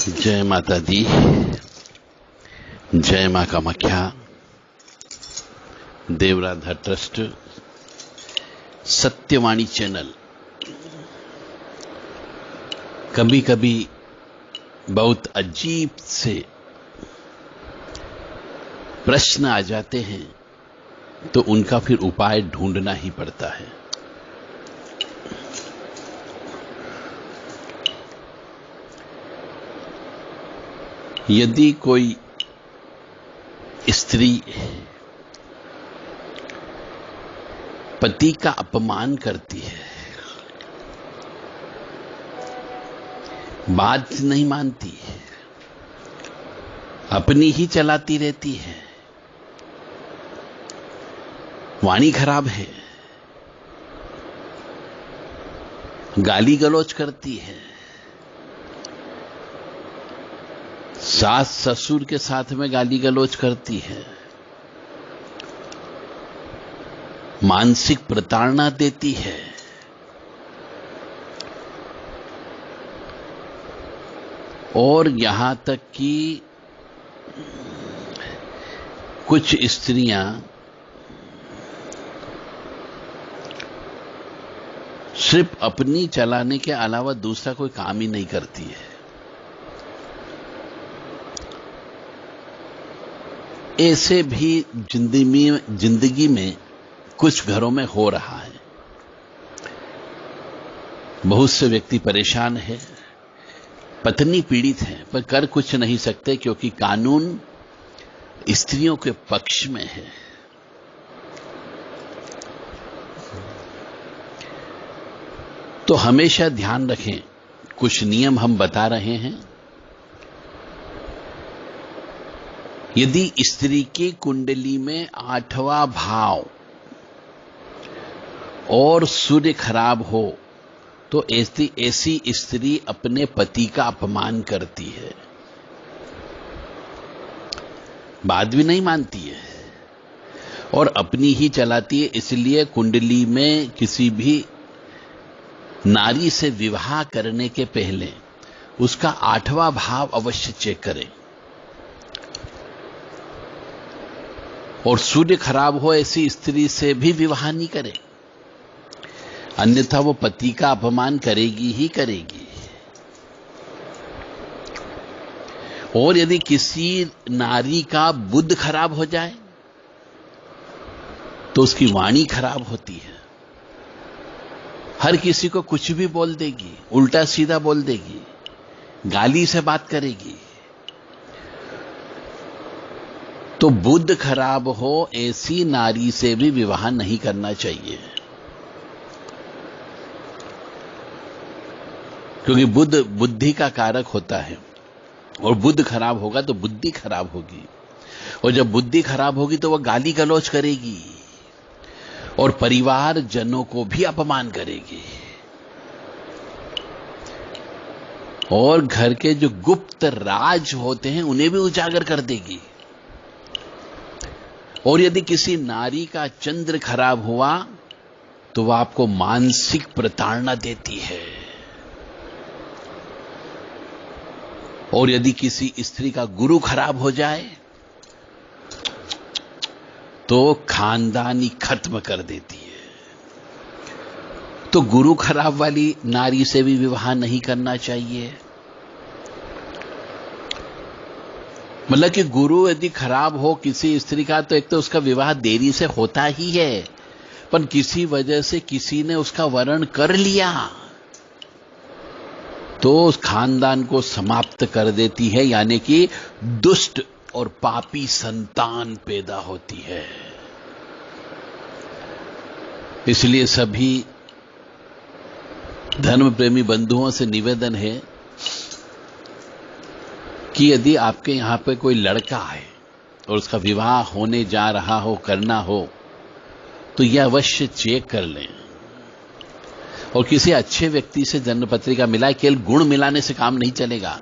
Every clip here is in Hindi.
जय माता दी, जय मां कामाख्या। Devradha trust Satyavani channel. कभी कभी बहुत अजीब से प्रश्न आ जाते हैं तो उनका फिर उपाय ढूंढना ही पड़ता है। यदि कोई स्त्री पति का अपमान करती है, बात नहीं मानती, अपनी ही चलाती रहती है, वाणी खराब है, गाली गलौज करती है, सास ससुर के साथ में गाली गलौज करती है, मानसिक प्रताड़ना देती है, और यहां तक कि कुछ स्त्रियां सिर्फ अपनी चलाने के अलावा दूसरा कोई काम ही नहीं करती है। ऐसे भी जिंदगी में कुछ घरों में हो रहा है। बहुत से व्यक्ति परेशान है, पत्नी पीड़ित है, पर कर कुछ नहीं सकते क्योंकि कानून स्त्रियों के पक्ष में है। तो हमेशा ध्यान रखें, कुछ नियम हम बता रहे हैं। यदि स्त्री की कुंडली में 8वां भाव और सूर्य खराब हो तो ऐसी स्त्री अपने पति का अपमान करती है, बात भी नहीं मानती है और अपनी ही चलाती है। इसलिए कुंडली में किसी भी नारी से विवाह करने के पहले उसका 8वां भाव अवश्य चेक करें, और सूर्य खराब हो ऐसी स्त्री से भी विवाह नहीं करें, अन्यथा वो पति का अपमान करेगी ही करेगी। और यदि किसी नारी का बुद्ध खराब हो जाए तो उसकी वाणी खराब होती है, हर किसी को कुछ भी बोल देगी, उल्टा सीधा बोल देगी, गाली से बात करेगी। तो बुद्ध खराब हो ऐसी नारी से भी विवाह नहीं करना चाहिए, क्योंकि बुद्ध बुद्धि का कारक होता है और बुद्ध खराब होगा तो बुद्धि खराब होगी, और जब बुद्धि खराब होगी तो वह गाली गलौज करेगी और परिवार जनों को भी अपमान करेगी, और घर के जो गुप्त राज होते हैं उन्हें भी उजागर कर देगी। और यदि किसी नारी का चंद्र खराब हुआ तो वह आपको मानसिक प्रताड़ना देती है, और यदि किसी स्त्री का गुरु खराब हो जाए तो खानदानी खत्म कर देती है। तो गुरु खराब वाली नारी से भी विवाह नहीं करना चाहिए। मतलब कि गुरु यदि खराब हो किसी स्त्री का तो एक तो उसका विवाह देरी से होता ही है, पर किसी वजह से किसी ने उसका वर्ण कर लिया तो उस खानदान को समाप्त कर देती है, यानी कि दुष्ट और पापी संतान पैदा होती है। इसलिए सभी धर्म प्रेमी बंधुओं से निवेदन है कि यदि आपके यहां पे कोई लड़का है और उसका विवाह होने जा रहा हो, करना हो, तो यह अवश्य चेक कर लें। और किसी अच्छे व्यक्ति से जन्म पत्रिका मिला है, केवल गुण मिलाने से काम नहीं चलेगा,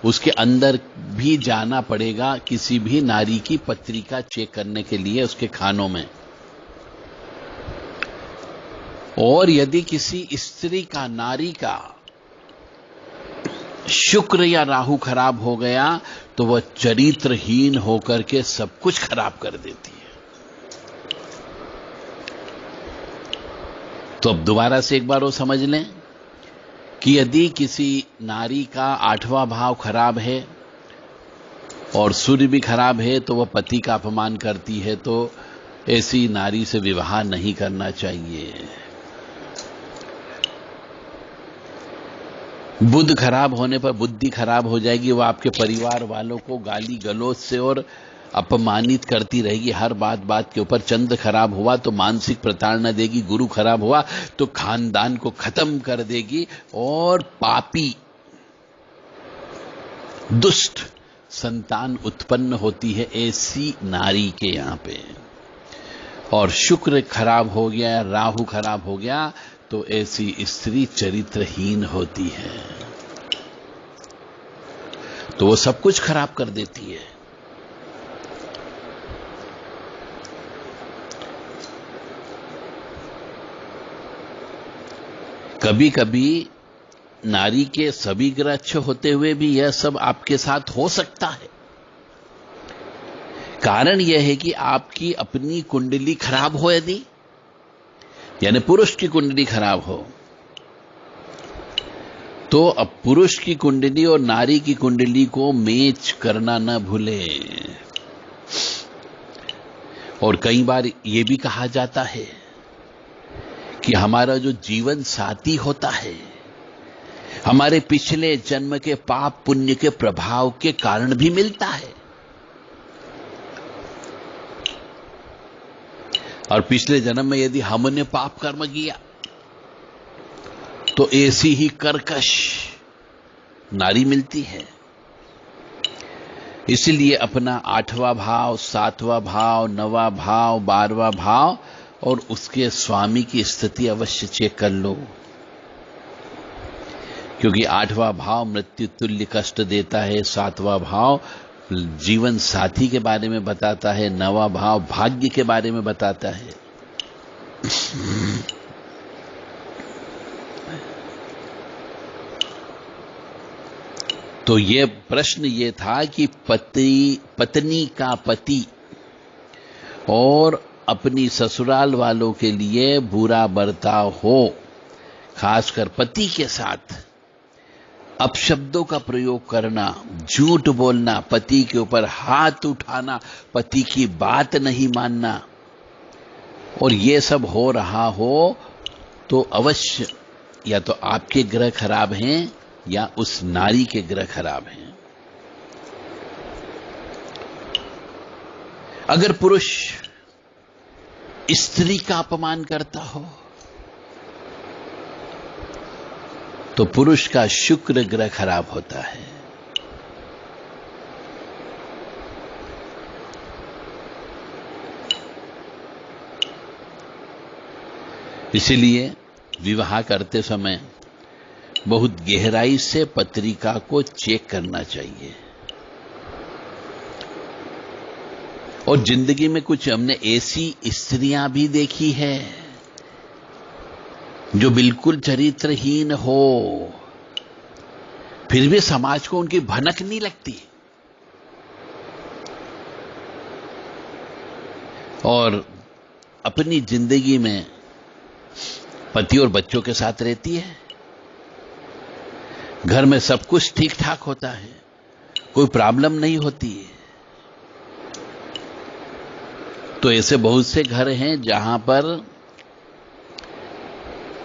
उसके अंदर भी जाना पड़ेगा। किसी भी नारी की पत्रिका चेक करने के लिए उसके खानों में, और यदि किसी स्त्री का, नारी का शुक्र या राहु खराब हो गया तो वह चरित्रहीन होकर के सब कुछ खराब कर देती है। तो अब दोबारा से एक बार वो समझ लें कि यदि किसी नारी का 8वां भाव खराब है और सूर्य भी खराब है तो वह पति का अपमान करती है, तो ऐसी नारी से विवाह नहीं करना चाहिए। बुध खराब होने पर बुद्धि खराब हो जाएगी, वह आपके परिवार वालों को गाली गलौज से और अपमानित करती रहेगी हर बात के ऊपर। चंद्र खराब हुआ तो मानसिक प्रताड़ना देगी, गुरु खराब हुआ तो खानदान को खत्म कर देगी और पापी दुष्ट संतान उत्पन्न होती है ऐसी नारी के यहां पे। और शुक्र खराब हो गया, राहु खराब हो गया तो ऐसी स्त्री चरित्रहीन होती है, तो वो सब कुछ खराब कर देती है। कभी कभी नारी के सभी ग्रह अच्छे होते हुए भी यह सब आपके साथ हो सकता है। कारण यह है कि आपकी अपनी कुंडली खराब हो, यदि यानी पुरुष की कुंडली खराब हो, तो अब पुरुष की कुंडली और नारी की कुंडली को मैच करना न भूले। और कई बार यह भी कहा जाता है कि हमारा जो जीवन साथी होता है हमारे पिछले जन्म के पाप पुण्य के प्रभाव के कारण भी मिलता है। और पिछले जन्म में यदि हमने पाप कर्म किया तो ऐसी ही कर्कश नारी मिलती है। इसलिए अपना 8वां भाव, 7वां भाव, 9वां भाव, 12वां भाव और उसके स्वामी की स्थिति अवश्य चेक कर लो, क्योंकि 8वां भाव मृत्यु तुल्य कष्ट देता है, 7वां भाव जीवन साथी के बारे में बताता है, 9वां भाव भाग्य के बारे में बताता है। तो ये प्रश्न ये था कि पत्नी का पति और अपनी ससुराल वालों के लिए बुरा बर्ताव हो, खासकर पति के साथ अपशब्दों का प्रयोग करना, झूठ बोलना, पति के ऊपर हाथ उठाना, पति की बात नहीं मानना, और ये सब हो रहा हो तो अवश्य या तो आपके ग्रह खराब हैं या उस नारी के ग्रह खराब हैं। अगर पुरुष स्त्री का अपमान करता हो तो पुरुष का शुक्र ग्रह खराब होता है। इसलिए विवाह करते समय बहुत गहराई से पत्रिका को चेक करना चाहिए। और जिंदगी में कुछ हमने ऐसी स्त्रियां भी देखी है जो बिल्कुल चरित्रहीन हो, फिर भी समाज को उनकी भनक नहीं लगती और अपनी जिंदगी में पति और बच्चों के साथ रहती है, घर में सब कुछ ठीक ठाक होता है, कोई प्रॉब्लम नहीं होती है। तो ऐसे बहुत से घर हैं जहां पर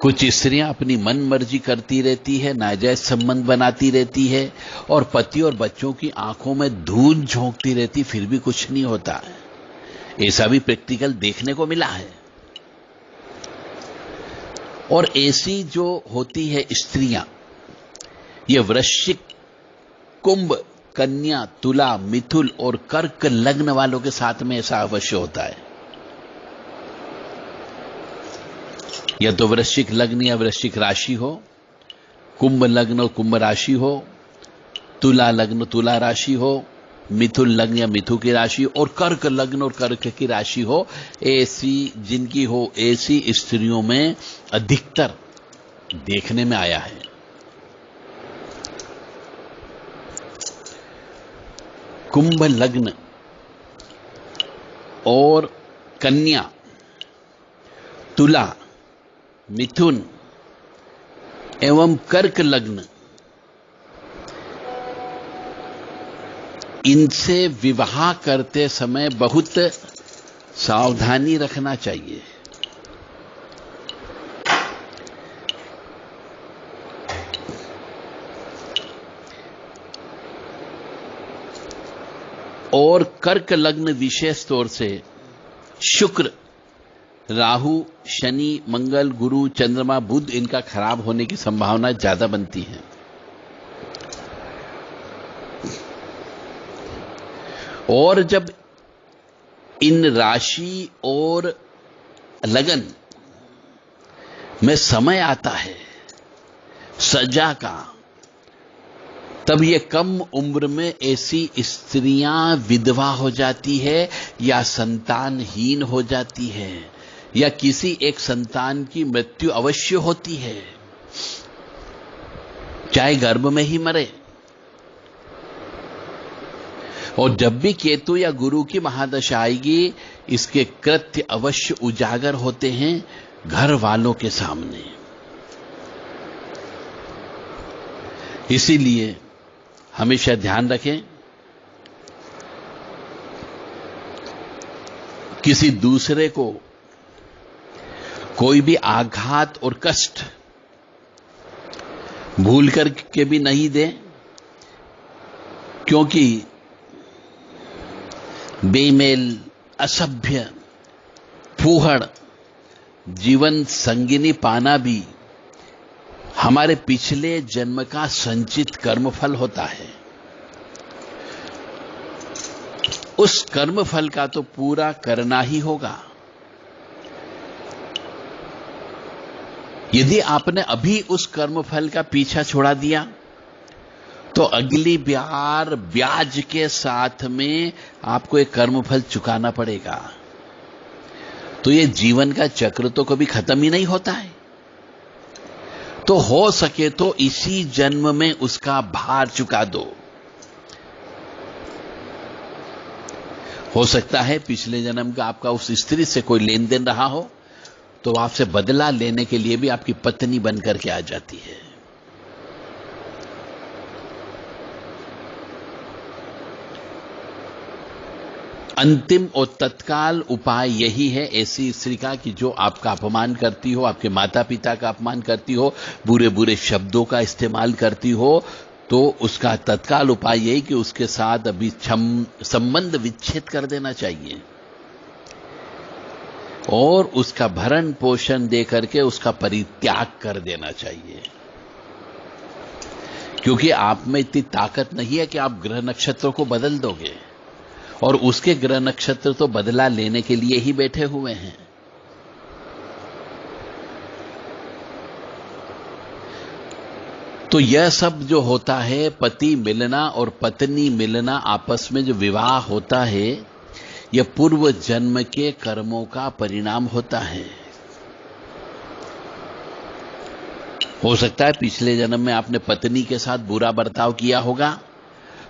कुछ स्त्रियां अपनी मन मर्जी करती रहती है, नाजायज संबंध बनाती रहती है और पति और बच्चों की आंखों में धूल झोंकती रहती, फिर भी कुछ नहीं होता है। ऐसा भी प्रैक्टिकल देखने को मिला है। और ऐसी जो होती है स्त्रियां, ये वृश्चिक, कुंभ, कन्या, तुला, मिथुन और कर्क लग्न वालों के साथ में ऐसा अवश्य होता है। या तो वृश्चिक लग्न या वृश्चिक राशि हो, कुंभ लग्न और कुंभ राशि हो, तुला लग्न तुला राशि हो, मिथुन लग्न या मिथु की राशि और कर्क लग्न और कर्क की राशि हो, ऐसी जिनकी हो ऐसी स्त्रियों में अधिकतर देखने में आया है कुंभ लग्न और कन्या, तुला, मिथुन एवं कर्क लग्न, इनसे विवाह करते समय बहुत सावधानी रखना चाहिए। और कर्क लग्न विशेष तौर से शुक्र, राहु, शनि, मंगल, गुरु, चंद्रमा, बुध, इनका खराब होने की संभावना ज्यादा बनती है। और जब इन राशि और लगन में समय आता है सजा का, तब ये कम उम्र में ऐसी स्त्रियां विधवा हो जाती है या संतानहीन हो जाती है या किसी एक संतान की मृत्यु अवश्य होती है, चाहे गर्भ में ही मरे। और जब भी केतु या गुरु की महादशा आएगी, इसके कृत्य अवश्य उजागर होते हैं घर वालों के सामने। इसीलिए हमेशा ध्यान रखें, किसी दूसरे को कोई भी आघात और कष्ट भूल करके भी नहीं दें, क्योंकि बेमेल, असभ्य, फूहड़ जीवन संगिनी पाना भी हमारे पिछले जन्म का संचित कर्मफल होता है। उस कर्मफल का तो पूरा करना ही होगा। यदि आपने अभी उस कर्मफल का पीछा छोड़ा दिया तो अगली बार ब्याज के साथ में आपको एक कर्मफल चुकाना पड़ेगा। तो ये जीवन का चक्र तो कभी खत्म ही नहीं होता है। तो हो सके तो इसी जन्म में उसका भार चुका दो। हो सकता है पिछले जन्म का आपका उस स्त्री से कोई लेन देन रहा हो, तो आपसे बदला लेने के लिए भी आपकी पत्नी बनकर के आ जाती है। अंतिम और तत्काल उपाय यही है ऐसी स्त्री का कि जो आपका अपमान करती हो, आपके माता पिता का अपमान करती हो, बुरे बुरे शब्दों का इस्तेमाल करती हो, तो उसका तत्काल उपाय यही कि उसके साथ अभी संबंध विच्छेद कर देना चाहिए और उसका भरण पोषण दे करके उसका परित्याग कर देना चाहिए। क्योंकि आप में इतनी ताकत नहीं है कि आप ग्रह नक्षत्रों को बदल दोगे, और उसके ग्रह नक्षत्र तो बदला लेने के लिए ही बैठे हुए हैं। तो यह सब जो होता है, पति मिलना और पत्नी मिलना, आपस में जो विवाह होता है, यह पूर्व जन्म के कर्मों का परिणाम होता है। हो सकता है पिछले जन्म में आपने पत्नी के साथ बुरा बर्ताव किया होगा,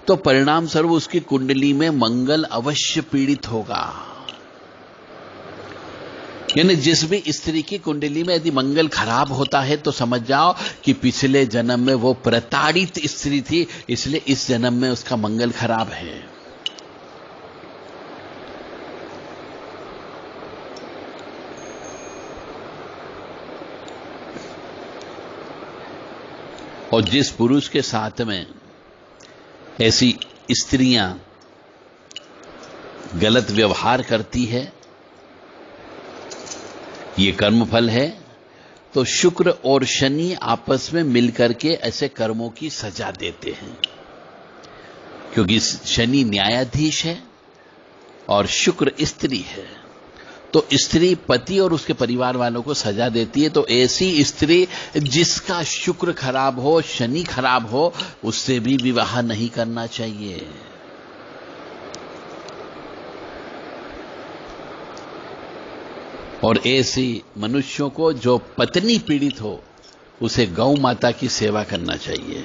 तो परिणाम स्वरूप उसकी कुंडली में मंगल अवश्य पीड़ित होगा। यानी जिस भी स्त्री की कुंडली में यदि मंगल खराब होता है तो समझ जाओ कि पिछले जन्म में वो प्रताड़ित स्त्री थी, इसलिए इस जन्म में उसका मंगल खराब है। और जिस पुरुष के साथ में ऐसी स्त्रियां गलत व्यवहार करती है, ये कर्मफल है। तो शुक्र और शनि आपस में मिलकर के ऐसे कर्मों की सजा देते हैं, क्योंकि शनि न्यायाधीश है और शुक्र स्त्री है। तो स्त्री पति और उसके परिवार वालों को सजा देती है। तो ऐसी स्त्री जिसका शुक्र खराब हो, शनि खराब हो, उससे भी विवाह नहीं करना चाहिए। और ऐसे मनुष्यों को जो पत्नी पीड़ित हो, उसे गौ माता की सेवा करना चाहिए।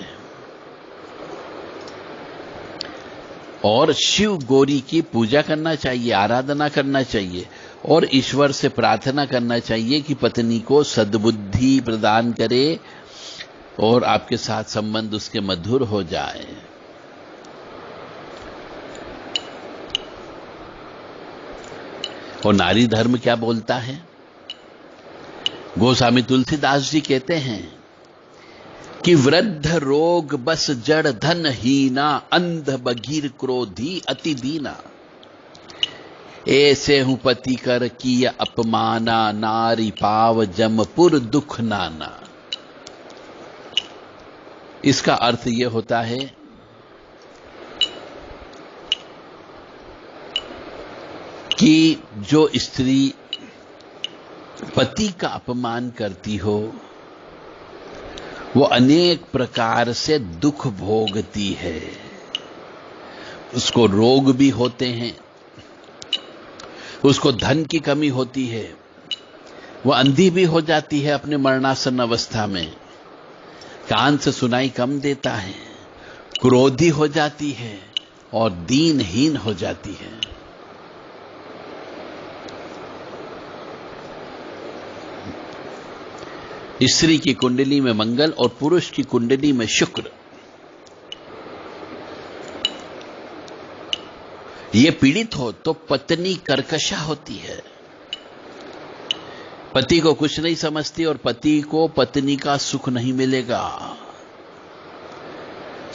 और शिव गौरी की पूजा करना चाहिए, आराधना करना चाहिए और ईश्वर से प्रार्थना करना चाहिए कि पत्नी को सद्बुद्धि प्रदान करे और आपके साथ संबंध उसके मधुर हो जाए। और नारी धर्म क्या बोलता है? गोस्वामी तुलसीदास जी कहते हैं कि वृद्ध रोग बस जड़ धन हीना, अंध बगीर क्रोधी अति दीना। ऐसे हूं पति कर किय अपमाना, नारी पाव जमपुर दुख नाना। इसका अर्थ यह होता है कि जो स्त्री पति का अपमान करती हो वो अनेक प्रकार से दुख भोगती है। उसको रोग भी होते हैं, उसको धन की कमी होती है, वो अंधी भी हो जाती है अपने मरणासन अवस्था में, कान से सुनाई कम देता है, क्रोधी हो जाती है और दीनहीन हो जाती है। स्त्री की कुंडली में मंगल और पुरुष की कुंडली में शुक्र, ये पीड़ित हो तो पत्नी कर्कशा होती है, पति को कुछ नहीं समझती और पति को पत्नी का सुख नहीं मिलेगा।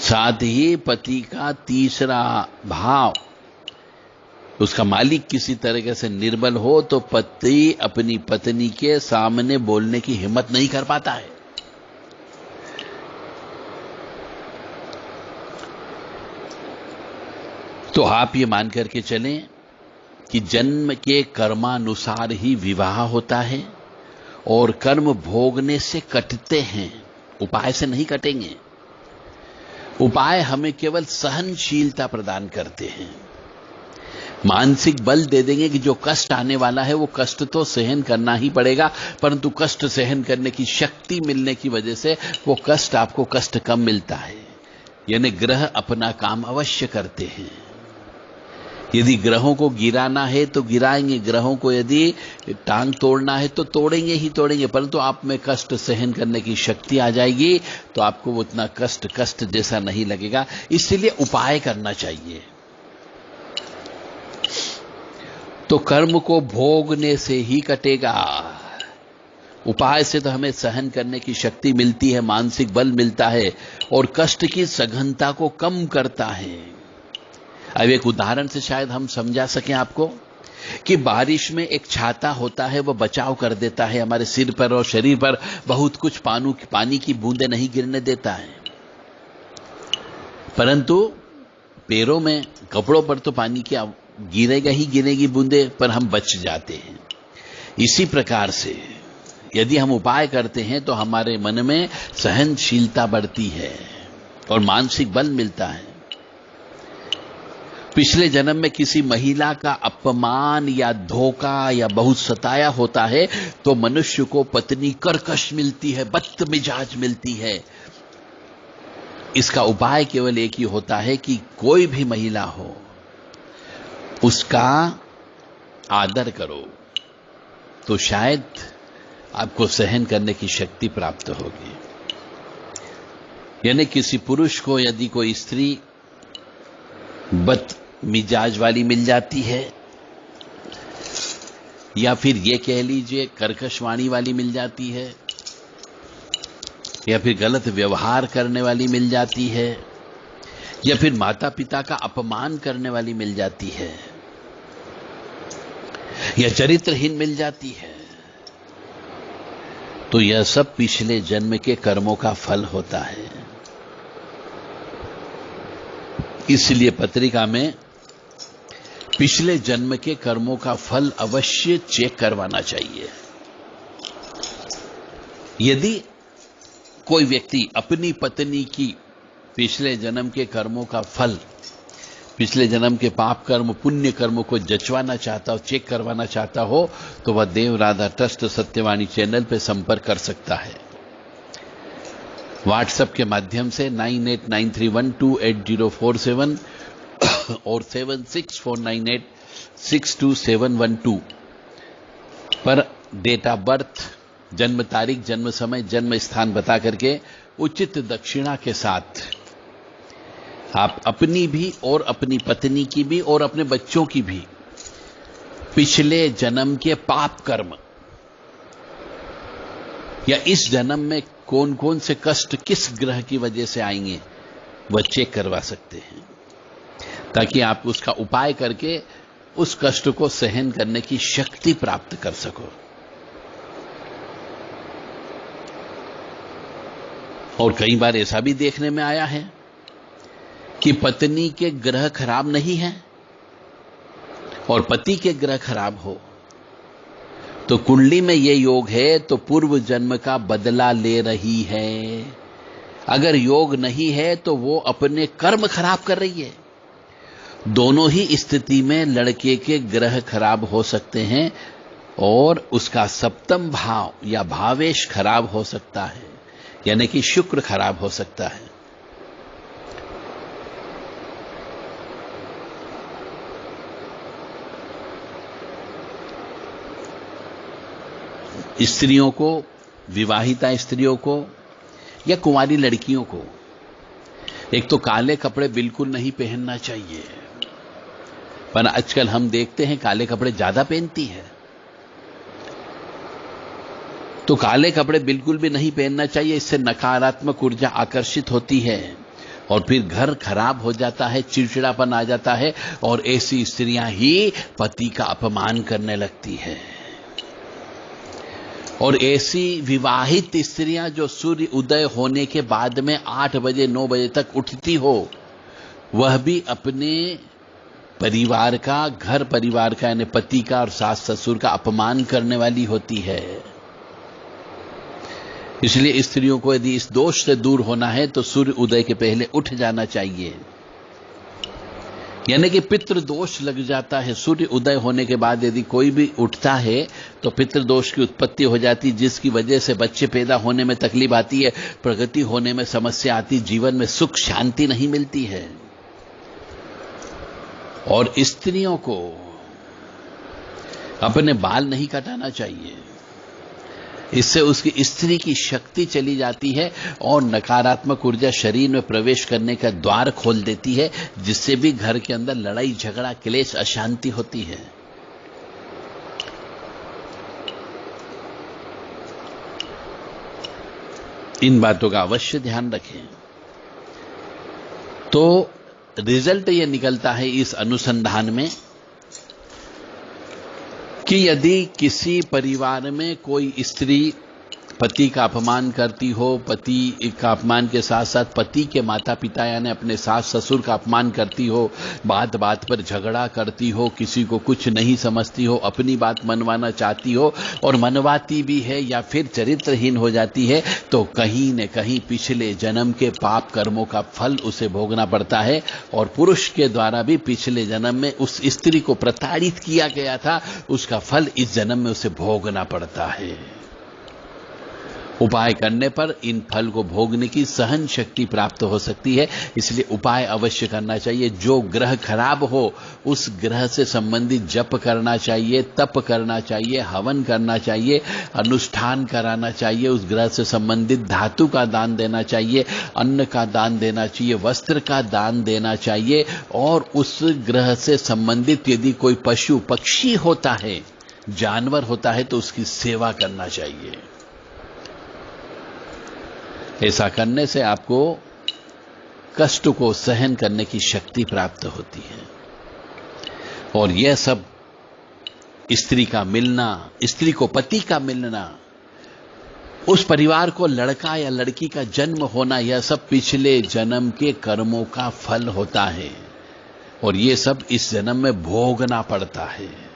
साथ ही पति का तीसरा भाव, उसका मालिक किसी तरीके से निर्बल हो तो पति अपनी पत्नी के सामने बोलने की हिम्मत नहीं कर पाता है। तो आप ये मान करके चलें कि जन्म के कर्मानुसार ही विवाह होता है और कर्म भोगने से कटते हैं, उपाय से नहीं कटेंगे। उपाय हमें केवल सहनशीलता प्रदान करते हैं, मानसिक बल दे देंगे कि जो कष्ट आने वाला है वो कष्ट तो सहन करना ही पड़ेगा, परंतु कष्ट सहन करने की शक्ति मिलने की वजह से वो कष्ट आपको कष्ट कम मिलता है। यानी ग्रह अपना काम अवश्य करते हैं। यदि ग्रहों को गिराना है तो गिराएंगे, ग्रहों को यदि टांग तोड़ना है तो तोड़ेंगे ही तोड़ेंगे, परंतु आप में कष्ट सहन करने की शक्ति आ जाएगी तो आपको वो उतना कष्ट जैसा नहीं लगेगा। इसलिए उपाय करना चाहिए। तो कर्म को भोगने से ही कटेगा, उपाय से तो हमें सहन करने की शक्ति मिलती है, मानसिक बल मिलता है और कष्ट की सघनता को कम करता है। अब एक उदाहरण से शायद हम समझा सकें आपको कि बारिश में एक छाता होता है, वो बचाव कर देता है, हमारे सिर पर और शरीर पर बहुत कुछ पानी की बूंदें नहीं गिरने देता है, परंतु पैरों में, कपड़ों पर तो पानी की गिरेगा ही गिरेगी बूंदे, पर हम बच जाते हैं। इसी प्रकार से यदि हम उपाय करते हैं तो हमारे मन में सहनशीलता बढ़ती है और मानसिक बल मिलता है। पिछले जन्म में किसी महिला का अपमान या धोखा या बहुत सताया होता है तो मनुष्य को पत्नी कर्कश मिलती है, बदमिजाज मिलती है। इसका उपाय केवल एक ही होता है कि कोई भी महिला हो उसका आदर करो, तो शायद आपको सहन करने की शक्ति प्राप्त होगी। यानी किसी पुरुष को यदि कोई स्त्री बदमिजाज वाली मिल जाती है या फिर ये कह लीजिए कर्कश वाणी वाली मिल जाती है या फिर गलत व्यवहार करने वाली मिल जाती है या फिर माता पिता का अपमान करने वाली मिल जाती है या चरित्रहीन मिल जाती है, तो यह सब पिछले जन्म के कर्मों का फल होता है। इसलिए पत्रिका में पिछले जन्म के कर्मों का फल अवश्य चेक करवाना चाहिए। यदि कोई व्यक्ति अपनी पत्नी की पिछले जन्म के कर्मों का फल, पिछले जन्म के पाप कर्म पुण्य कर्म को जचवाना चाहता हो, चेक करवाना चाहता हो, तो वह देव राधा ट्रस्ट सत्यवाणी चैनल पर संपर्क कर सकता है। व्हाट्सएप के माध्यम से 9893128047 और 7649862712 पर डेट ऑफ बर्थ, जन्म तारीख, जन्म समय, जन्म स्थान बता करके उचित दक्षिणा के साथ आप अपनी भी और अपनी पत्नी की भी और अपने बच्चों की भी पिछले जन्म के पाप कर्म या इस जन्म में कौन कौन से कष्ट किस ग्रह की वजह से आएंगे वह चेक करवा सकते हैं, ताकि आप उसका उपाय करके उस कष्ट को सहन करने की शक्ति प्राप्त कर सको। और कई बार ऐसा भी देखने में आया है कि पत्नी के ग्रह खराब नहीं है और पति के ग्रह खराब हो, तो कुंडली में यह योग है तो पूर्व जन्म का बदला ले रही है। अगर योग नहीं है तो वो अपने कर्म खराब कर रही है। दोनों ही स्थिति में लड़के के ग्रह खराब हो सकते हैं और उसका सप्तम भाव या भावेश खराब हो सकता है, यानी कि शुक्र खराब हो सकता है। स्त्रियों को, विवाहिता स्त्रियों को या कुंवारी लड़कियों को एक तो काले कपड़े बिल्कुल नहीं पहनना चाहिए, पर आजकल हम देखते हैं काले कपड़े ज्यादा पहनती है। तो काले कपड़े बिल्कुल भी नहीं पहनना चाहिए, इससे नकारात्मक ऊर्जा आकर्षित होती है और फिर घर खराब हो जाता है, चिड़चिड़ापन आ जाता है और ऐसी स्त्रियां ही पति का अपमान करने लगती है। और ऐसी विवाहित स्त्रियां जो सूर्य उदय होने के बाद में 8 बजे 9 बजे तक उठती हो, वह भी अपने परिवार का, घर परिवार का यानी पति का और सास ससुर का अपमान करने वाली होती है। इसलिए स्त्रियों को यदि इस दोष से दूर होना है तो सूर्य उदय के पहले उठ जाना चाहिए, यानी कि पितृ दोष लग जाता है। सूर्य उदय होने के बाद यदि कोई भी उठता है तो पितृ दोष की उत्पत्ति हो जाती, जिसकी वजह से बच्चे पैदा होने में तकलीफ आती है, प्रगति होने में समस्या आती, जीवन में सुख शांति नहीं मिलती है। और स्त्रियों को अपने बाल नहीं कटाना चाहिए, इससे उसकी स्त्री की शक्ति चली जाती है और नकारात्मक ऊर्जा शरीर में प्रवेश करने का द्वार खोल देती है, जिससे भी घर के अंदर लड़ाई झगड़ा क्लेश अशांति होती है। इन बातों का अवश्य ध्यान रखें। तो रिजल्ट यह निकलता है इस अनुसंधान में कि यदि किसी परिवार में कोई स्त्री पति का अपमान करती हो, पति का अपमान के साथ साथ पति के माता पिता यानी अपने सास ससुर का अपमान करती हो, बात बात पर झगड़ा करती हो, किसी को कुछ नहीं समझती हो, अपनी बात मनवाना चाहती हो और मनवाती भी है या फिर चरित्रहीन हो जाती है, तो कहीं न कहीं पिछले जन्म के पाप कर्मों का फल उसे भोगना पड़ता है। और पुरुष के द्वारा भी पिछले जन्म में उस स्त्री को प्रताड़ित किया गया था, उसका फल इस जन्म में उसे भोगना पड़ता है। उपाय करने पर इन फल को भोगने की सहन शक्ति प्राप्त हो सकती है, इसलिए उपाय अवश्य करना चाहिए। जो ग्रह खराब हो उस ग्रह से संबंधित जप करना चाहिए, तप करना चाहिए, हवन करना चाहिए, अनुष्ठान कराना चाहिए, उस ग्रह से संबंधित धातु का दान देना चाहिए, अन्न का दान देना चाहिए, वस्त्र का दान देना चाहिए और उस ग्रह से संबंधित यदि कोई पशु पक्षी होता है, जानवर होता है, तो उसकी सेवा करना चाहिए। ऐसा करने से आपको कष्ट को सहन करने की शक्ति प्राप्त होती है। और यह सब स्त्री का मिलना, स्त्री को पति का मिलना, उस परिवार को लड़का या लड़की का जन्म होना, यह सब पिछले जन्म के कर्मों का फल होता है और यह सब इस जन्म में भोगना पड़ता है।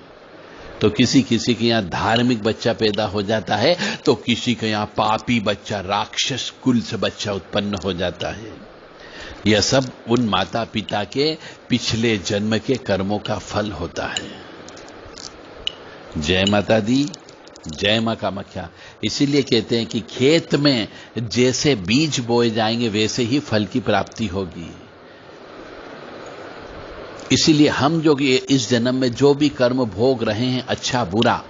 तो किसी किसी के यहां धार्मिक बच्चा पैदा हो जाता है, तो किसी के यहां पापी बच्चा, राक्षस कुल से बच्चा उत्पन्न हो जाता है। यह सब उन माता पिता के पिछले जन्म के कर्मों का फल होता है। जय माता दी, जय मां कामाख्या। इसीलिए कहते हैं कि खेत में जैसे बीज बोए जाएंगे वैसे ही फल की प्राप्ति होगी। इसीलिए हम जो कि इस जन्म में जो भी कर्म भोग रहे हैं, अच्छा बुरा,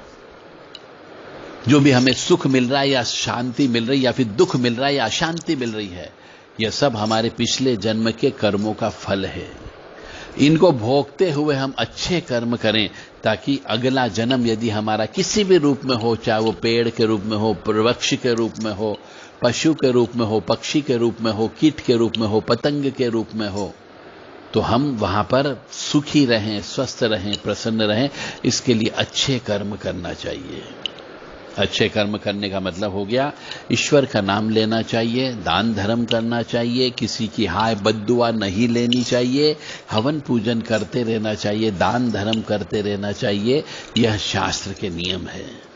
जो भी हमें सुख मिल रहा है या शांति मिल रही है, या फिर दुख मिल रहा है या अशांति मिल रही है, यह सब हमारे पिछले जन्म के कर्मों का फल है। इनको भोगते हुए हम अच्छे कर्म करें, ताकि अगला जन्म यदि हमारा किसी भी रूप में हो, चाहे वो पेड़ के रूप में हो, वृक्ष के रूप में हो, पशु के रूप में हो, पक्षी के रूप में हो, कीट के रूप में हो, पतंग के रूप में हो, तो हम वहां पर सुखी रहें, स्वस्थ रहें, प्रसन्न रहें। इसके लिए अच्छे कर्म करना चाहिए। अच्छे कर्म करने का मतलब हो गया ईश्वर का नाम लेना चाहिए, दान धर्म करना चाहिए, किसी की हाय बद्दुआ नहीं लेनी चाहिए, हवन पूजन करते रहना चाहिए, दान धर्म करते रहना चाहिए। यह शास्त्र के नियम है।